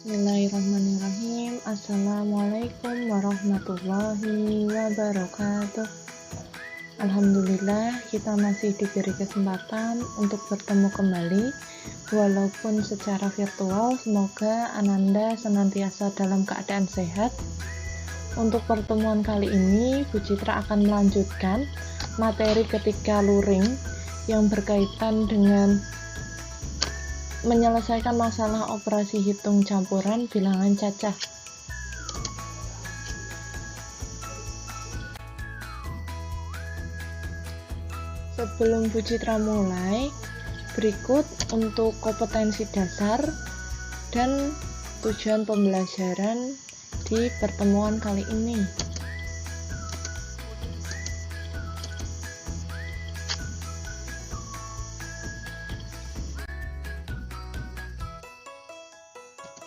Bismillahirrahmanirrahim. Assalamualaikum warahmatullahi wabarakatuh. Alhamdulillah, kita masih diberi kesempatan untuk bertemu kembali walaupun secara virtual. Semoga Ananda senantiasa dalam keadaan sehat. Untuk pertemuan kali ini, Bu Citra akan melanjutkan materi ketika luring yang berkaitan dengan menyelesaikan masalah operasi hitung campuran bilangan cacah. Sebelum Bu Citra mulai, berikut untuk kompetensi dasar dan tujuan pembelajaran di pertemuan kali ini.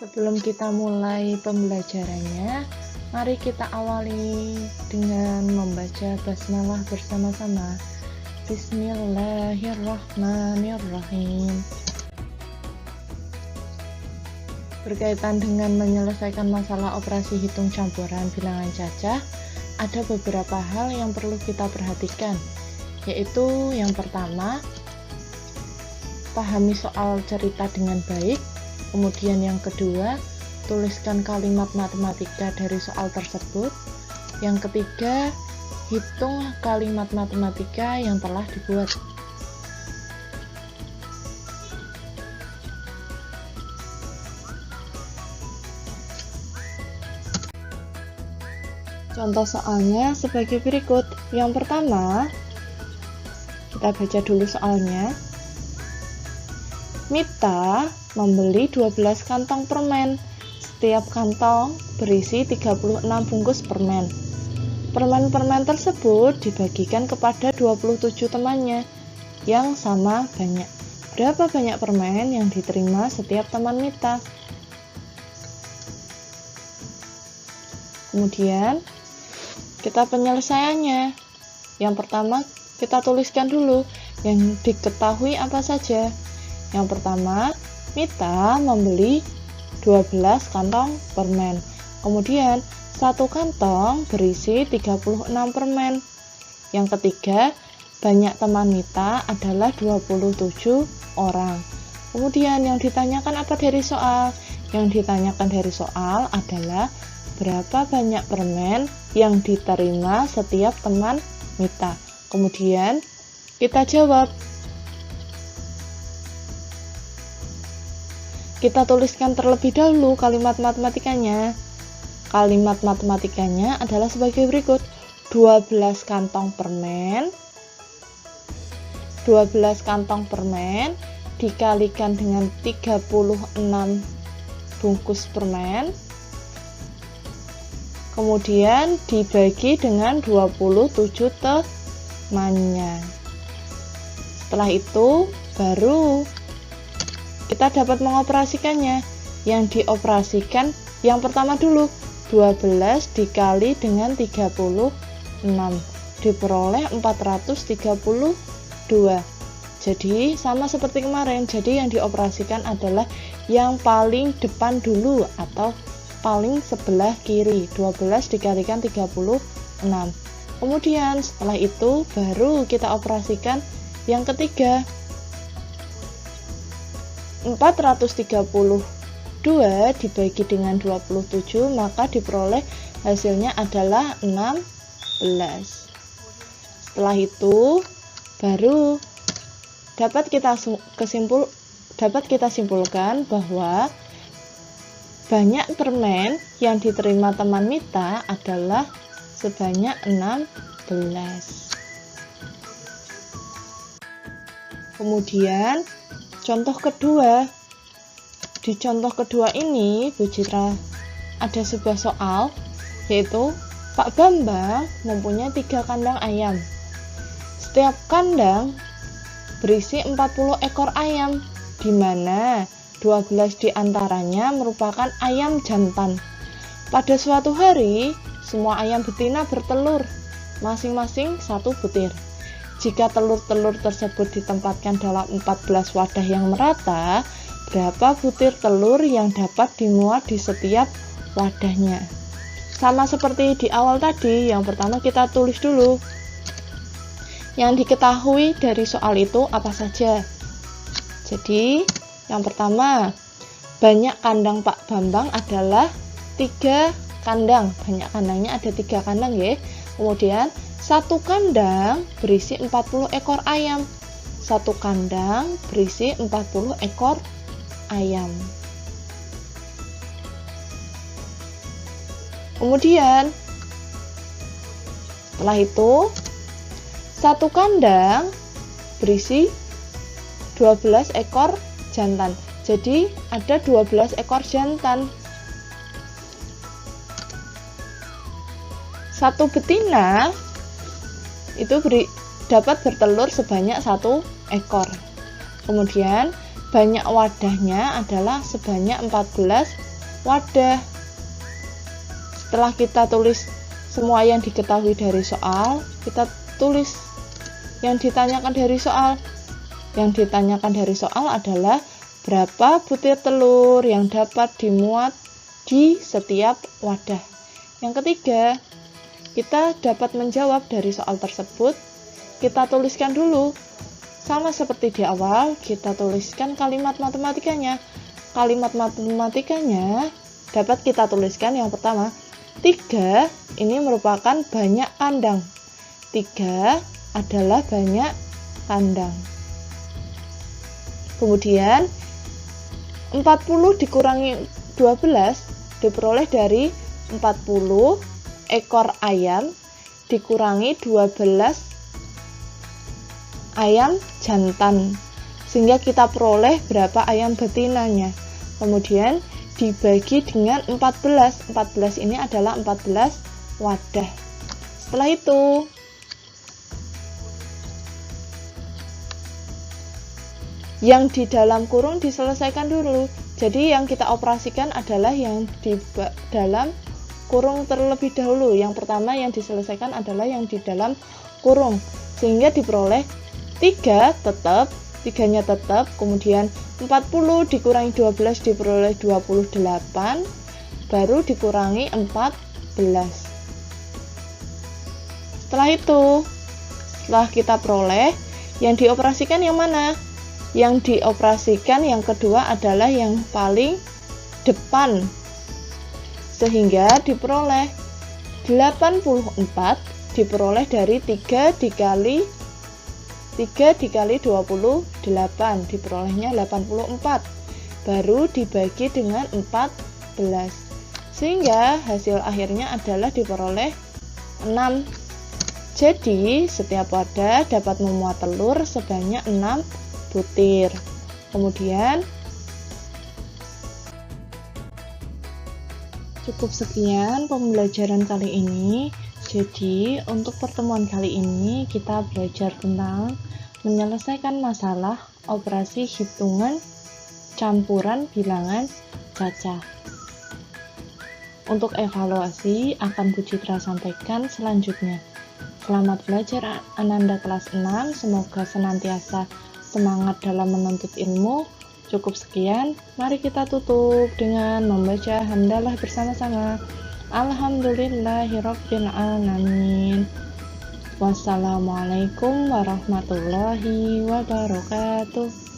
Sebelum kita mulai pembelajarannya, mari kita awali dengan membaca basmalah bersama-sama. Bismillahirrahmanirrahim. Berkaitan dengan menyelesaikan masalah operasi hitung campuran bilangan cacah, ada beberapa hal yang perlu kita perhatikan, yaitu yang pertama, pahami soal cerita dengan baik. Kemudian yang kedua, tuliskan kalimat matematika dari soal tersebut. Yang ketiga, hitung kalimat matematika yang telah dibuat. Contoh soalnya sebagai berikut. Yang pertama, kita baca dulu soalnya. Mita membeli 12 kantong permen. Setiap kantong berisi 36 bungkus permen. Permen-permen tersebut dibagikan kepada 27 temannya yang sama banyak. Berapa banyak permen yang diterima setiap teman Mita? Kemudian kita penyelesaiannya. Yang pertama kita tuliskan dulu yang diketahui apa saja. Yang pertama, Mita membeli 12 kantong permen. Kemudian, satu kantong berisi 36 permen. Yang ketiga, banyak teman Mita adalah 27 orang. Kemudian, yang ditanyakan apa dari soal? Yang ditanyakan dari soal adalah berapa banyak permen yang diterima setiap teman Mita. Kemudian, kita jawab. Kita tuliskan terlebih dahulu kalimat matematikanya. Kalimat matematikanya adalah sebagai berikut. 12 kantong permen. 12 kantong permen dikalikan dengan 36 bungkus permen. Kemudian dibagi dengan 27 temannya. Setelah itu baru kita dapat mengoperasikannya. Yang dioperasikan yang pertama dulu, 12 dikali dengan 36 diperoleh 432. Jadi sama seperti kemarin. Jadi yang dioperasikan adalah yang paling depan dulu atau paling sebelah kiri. 12 dikalikan 36. Kemudian setelah itu baru kita operasikan yang ketiga. 432 dibagi dengan 27, maka diperoleh hasilnya adalah 16. Setelah itu baru dapat kita simpulkan bahwa banyak permen yang diterima teman Mita adalah sebanyak 16. Kemudian contoh kedua. Di contoh kedua ini, Bu Citra ada sebuah soal, yaitu Pak Bambang mempunyai 3 kandang ayam. Setiap kandang berisi 40 ekor ayam, di mana 12 diantaranya merupakan ayam jantan. Pada suatu hari, semua ayam betina bertelur, masing-masing 1 butir. Jika telur-telur tersebut ditempatkan dalam 14 wadah yang merata, berapa butir telur yang dapat dimuat di setiap wadahnya. Sama seperti di awal tadi, yang pertama kita tulis dulu yang diketahui dari soal itu apa saja. Jadi yang pertama, banyak kandang Pak Bambang adalah 3 kandang. Banyak kandangnya ada 3 kandang ya. Kemudian satu kandang berisi 40 ekor ayam. Satu kandang berisi 40 ekor ayam. Kemudian setelah itu satu kandang berisi 12 ekor jantan. Jadi ada 12 ekor jantan. Satu betina itu dapat bertelur sebanyak 1 ekor. Kemudian banyak wadahnya adalah sebanyak 14 wadah. Setelah kita tulis semua yang diketahui dari soal, kita tulis yang ditanyakan dari soal. Yang ditanyakan dari soal adalah berapa butir telur yang dapat dimuat di setiap wadah. Yang ketiga, kita dapat menjawab dari soal tersebut. Kita tuliskan dulu. Sama seperti di awal, kita tuliskan kalimat matematikanya. Kalimat matematikanya dapat kita tuliskan yang pertama, 3 ini merupakan banyak kandang. 3 adalah banyak kandang. Kemudian 40 dikurangi 12 diperoleh dari 40 ekor ayam dikurangi 12 ayam jantan, sehingga kita peroleh berapa ayam betinanya. Kemudian dibagi dengan 14. 14 ini adalah 14 wadah. Setelah itu yang di dalam kurung diselesaikan dulu. Jadi yang kita operasikan adalah yang di dalam kurung terlebih dahulu. Yang pertama yang diselesaikan adalah yang di dalam kurung, sehingga diperoleh 3 tetap, 3-nya tetap, kemudian 40 dikurangi 12 diperoleh 28, baru dikurangi 14. Setelah itu, setelah kita peroleh, yang dioperasikan yang mana? Yang dioperasikan yang kedua adalah yang paling depan, sehingga diperoleh 84 diperoleh dari 3 dikali 28, diperolehnya 84, baru dibagi dengan 14, sehingga hasil akhirnya adalah diperoleh 6. Jadi setiap wadah dapat memuat telur sebanyak 6 butir. Kemudian cukup sekian pembelajaran kali ini. Jadi untuk pertemuan kali ini kita belajar tentang menyelesaikan masalah operasi hitungan campuran bilangan cacah. Untuk evaluasi akan Bu Citra sampaikan selanjutnya. Selamat belajar Ananda kelas 6, semoga senantiasa semangat dalam menuntut ilmu. Cukup sekian, mari kita tutup dengan membaca hamdalah bersama-sama. Alhamdulillahirabbil alamin. Wassalamualaikum warahmatullahi wabarakatuh.